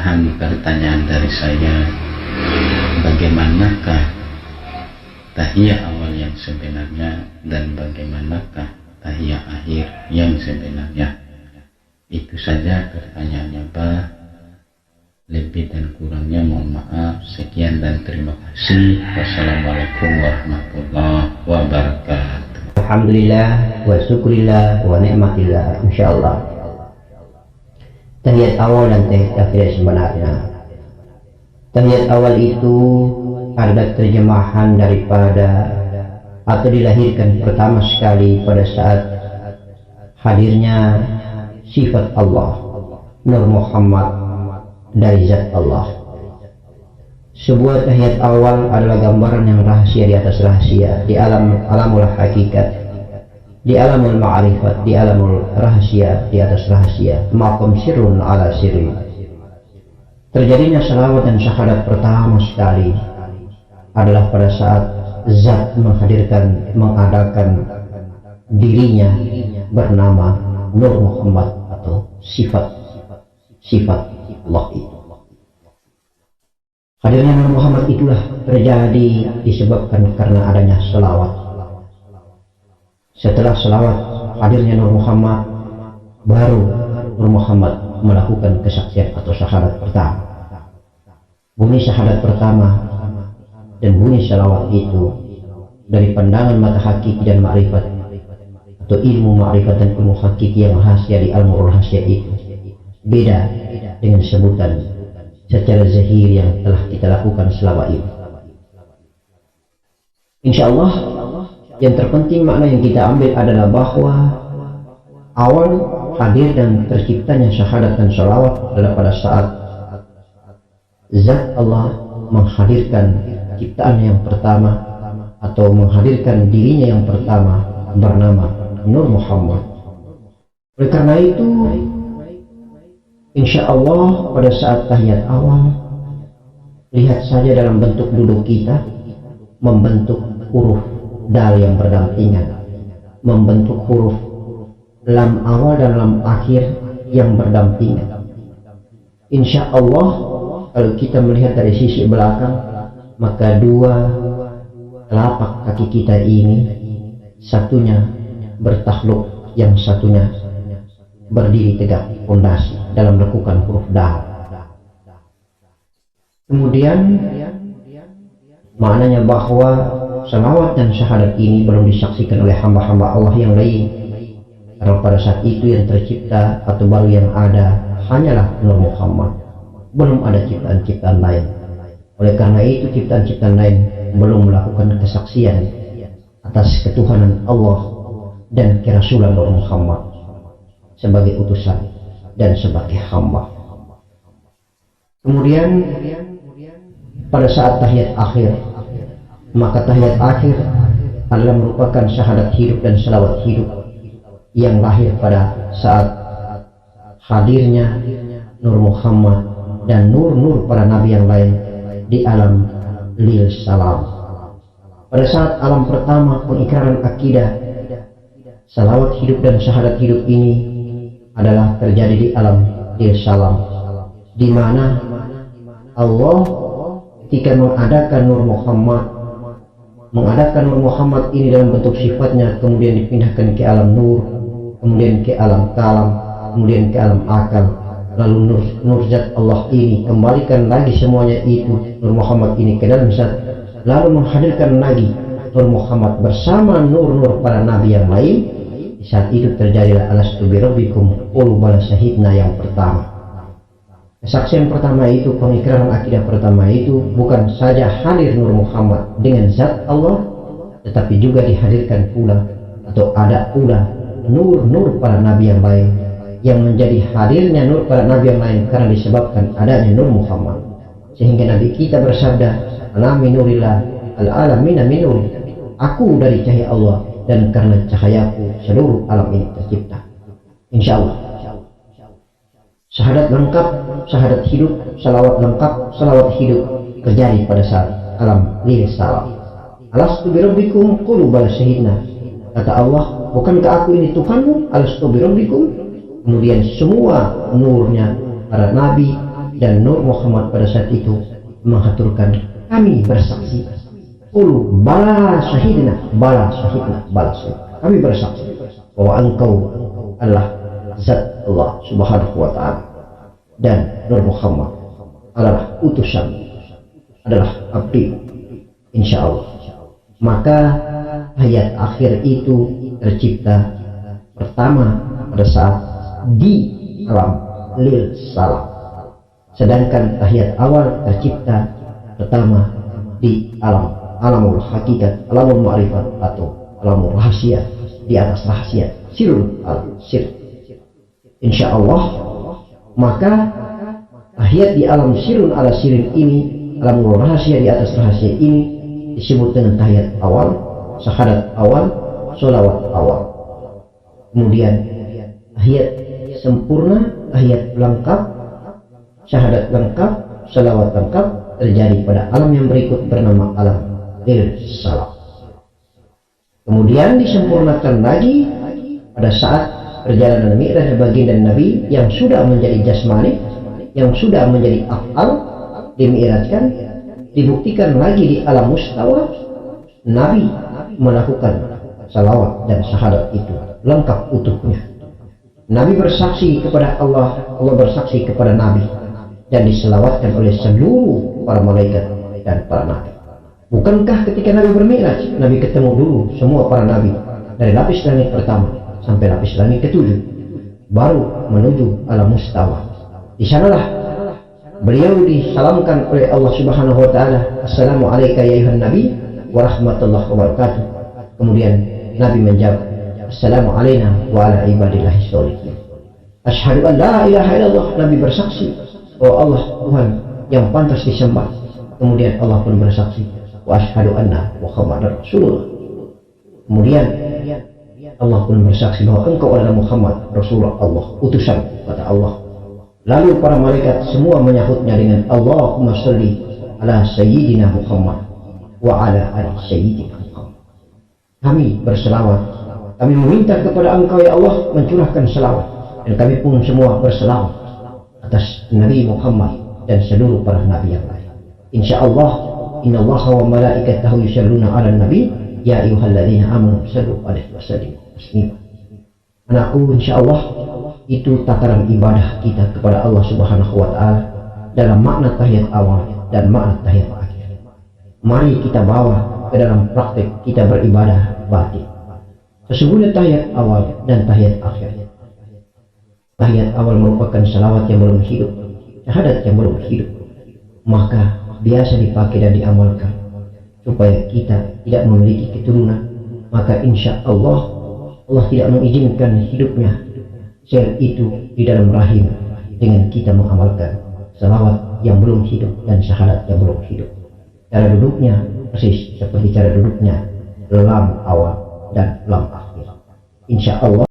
Pertanyaan dari saya, bagaimanakah tahiyat awal yang sebenarnya dan bagaimanakah tahiyat akhir yang sebenarnya? Itu saja pertanyaannya, Pak. Lebih dan kurangnya mohon maaf. Sekian dan terima kasih. Wassalamualaikum warahmatullahi wabarakatuh. Alhamdulillah wa syukurillah wa ni'matillah, insyaallah. Tahiyat awal dan tahiyat akhir sebenarnya. Tahiyat awal itu adalah terjemahan daripada atau dilahirkan pertama sekali pada saat hadirnya sifat Allah, Nur Muhammad dari zat Allah. Sebuah tahiyat awal adalah gambaran yang rahasia di atas rahasia, di alamul hakikat, di alamul ma'rifat, di alamul rahasia, di atas rahasia, maqam sirrun ala sirri. Terjadinya salawat dan syahadat pertama sekali adalah pada saat zat mengadakan dirinya bernama Nur Muhammad atau sifat Allah itu. Hadirnya Nur Muhammad itulah terjadi disebabkan karena adanya selawat. Setelah selawat hadirnya Nur Muhammad, baru Nur Muhammad melakukan kesaksian atau syahadat pertama. Bunyi syahadat pertama dan bunyi selawat itu dari pandangan mata hakiki dan ma'rifat atau ilmu ma'rifat dan ilmu hakiki yang rahasia di alam rahasia itu beda dengan sebutan secara zahir yang telah kita lakukan selama ini. Insyaallah yang terpenting makna yang kita ambil adalah bahwa awal hadir dan terciptanya syahadat dan sholawat adalah pada saat zat Allah menghadirkan ciptaan yang pertama atau menghadirkan dirinya yang pertama bernama Nur Muhammad. Oleh karena itu, insya Allah pada saat tahiyat awal, lihat saja dalam bentuk duduk kita membentuk huruf dal yang berdampingan, membentuk huruf lam awal dan lam akhir yang berdampingan. Insya Allah kalau kita melihat dari sisi belakang, maka dua telapak kaki kita ini satunya bertakluk, yang satunya berdiri tegak fondasi dalam melakukan huruf dal. Kemudian maknanya bahwa salawat dan syahadat ini belum disaksikan oleh hamba-hamba Allah yang lain, karena pada saat itu yang tercipta atau baru yang ada hanyalah Nur Muhammad, belum ada ciptaan-ciptaan lain. Oleh karena itu ciptaan-ciptaan lain belum melakukan kesaksian atas ketuhanan Allah dan kerasulan Nur Muhammad sebagai utusan dan sebagai hamba. Kemudian pada saat tahiyat akhir, maka tahiyat akhir adalah merupakan syahadat hidup dan salawat hidup yang lahir pada saat hadirnya Nur Muhammad dan nur-nur para nabi yang lain di alam lil salam. Pada saat alam pertama pengikraran akidah, salawat hidup dan syahadat hidup ini adalah terjadi di alam lil salam, di mana Allah ketika mengadakan Nur Muhammad ini dalam bentuk sifatnya, kemudian dipindahkan ke alam nur, kemudian ke alam kalam, kemudian ke alam akal, lalu nur zat Allah ini kembalikan lagi semuanya itu Nur Muhammad ini ke dalam zat, lalu menghadirkan lagi Nur Muhammad bersama nur-nur para nabi yang lain. Di saat itu terjadilah alastu birabbikum qulu bala syahidna yang pertama. Kesaksian pertama itu, pengikraran akidah pertama itu bukan saja hadir Nur Muhammad dengan zat Allah, tetapi juga dihadirkan pula atau ada pula nur-nur para nabi yang lain, yang menjadi hadirnya nur para nabi yang lain karena disebabkan adanya Nur Muhammad. Sehingga Nabi kita bersabda, ana minurillah al-alamina minur, aku dari cahaya Allah dan karena cahayaku seluruh alam ini tercipta. Insya Allah syahadat lengkap, syahadat hidup, salawat lengkap, salawat hidup terjadi pada saat alam lil salam. Alastu birabbikum qulu bala syahidna. Kata Allah, bukankah aku ini Tuhanmu? Alastu birabbikum. Kemudian semua nurnya para nabi dan Nur Muhammad pada saat itu menghaturkan, kami bersaksi. Ulu bala syahidna, bala syahidna, bala syahidna. Kami bersaksi bahwa engkau adalah zat Allah subhanahu wa ta'ala, dan Nur Muhammad adalah utusan, adalah abdi, insya Allah. Maka ayat akhir itu tercipta pertama pada saat di alam lil salam, sedangkan tahiyat awal tercipta pertama di alamul hakikat, alamul ma'rifat atau alamul rahasia, di atas rahasia, sirul al-sir, insya Allah. Maka tahiyat di alam sirun ala sirin ini, alamul rahasia di atas rahasia ini, disebut dengan tahiyat awal, syahadat awal, sholawat awal. Kemudian tahiyat sempurna, tahiyat lengkap, syahadat lengkap, sholawat lengkap terjadi pada alam yang berikut bernama alam lil salam. Kemudian disempurnakan lagi pada saat perjalanan Mi'raj baginda Nabi yang sudah menjadi jasmani, yang sudah menjadi af'al, dimi'rajkan, dibuktikan lagi di alam mustawa. Nabi melakukan salawat dan syahadat itu lengkap utuhnya. Nabi bersaksi kepada Allah, Allah bersaksi kepada Nabi, dan diselawatkan oleh seluruh para malaikat dan para nabi. Bukankah ketika Nabi bermi'raj, Nabi ketemu dulu semua para nabi dari lapis langit pertama sampai lapis langit ketujuh, baru menuju alam mustawa. Di sanalah beliau disalamkan oleh Allah Subhanahu wa taala, "Assalamu alayka ya ayuhan nabi wa rahmatullahi wa barakatuh." Kemudian Nabi menjawab, "Assalamu alayna wa ala ibadillahi sholihin." Asyhadu an la ilaha illallah. Nabi bersaksi bahwa Allah Tuhan yang pantas disembah. Kemudian Allah pun bersaksi, "Wa asyhadu anna Muhammadar Rasulullah." Kemudian Allah pun bersaksi bahwa engkau adalah Muhammad Rasulullah Allah, utusan kata Allah. Lalu para malaikat semua menyahutnya dengan Allahumma sholli ala sayyidina Muhammad wa ala ali sayyidina Muhammad. Kami berselawat, kami meminta kepada engkau ya Allah mencurahkan selawat, dan kami pun semua berselawat atas Nabi Muhammad dan seluruh para nabi yang lain. Insya Allah, innallaha wa malaikatahu yusholluna ala nabi ya ayyuhalladzina amanu shallu alaihi wasallimu taslima. Anakku, insya Allah itu tataran ibadah kita kepada Allah Subhanahu wa ta'ala dalam makna tahiyat awal dan makna tahiyat akhir. Mari kita bawa ke dalam praktek kita beribadah batin. Sesungguhnya tahiyat awal dan tahiyat akhir. Tahiyat awal merupakan salawat yang belum hidup, syahadat yang belum hidup, maka biasa dipakai dan diamalkan supaya kita tidak memiliki keturunan. Maka insya Allah Allah tidak mengizinkan hidupnya sel itu di dalam rahim dengan kita mengamalkan salawat yang belum hidup dan syahadat yang belum hidup. Cara duduknya persis seperti cara duduknya lam awal dan lam akhir. Insya Allah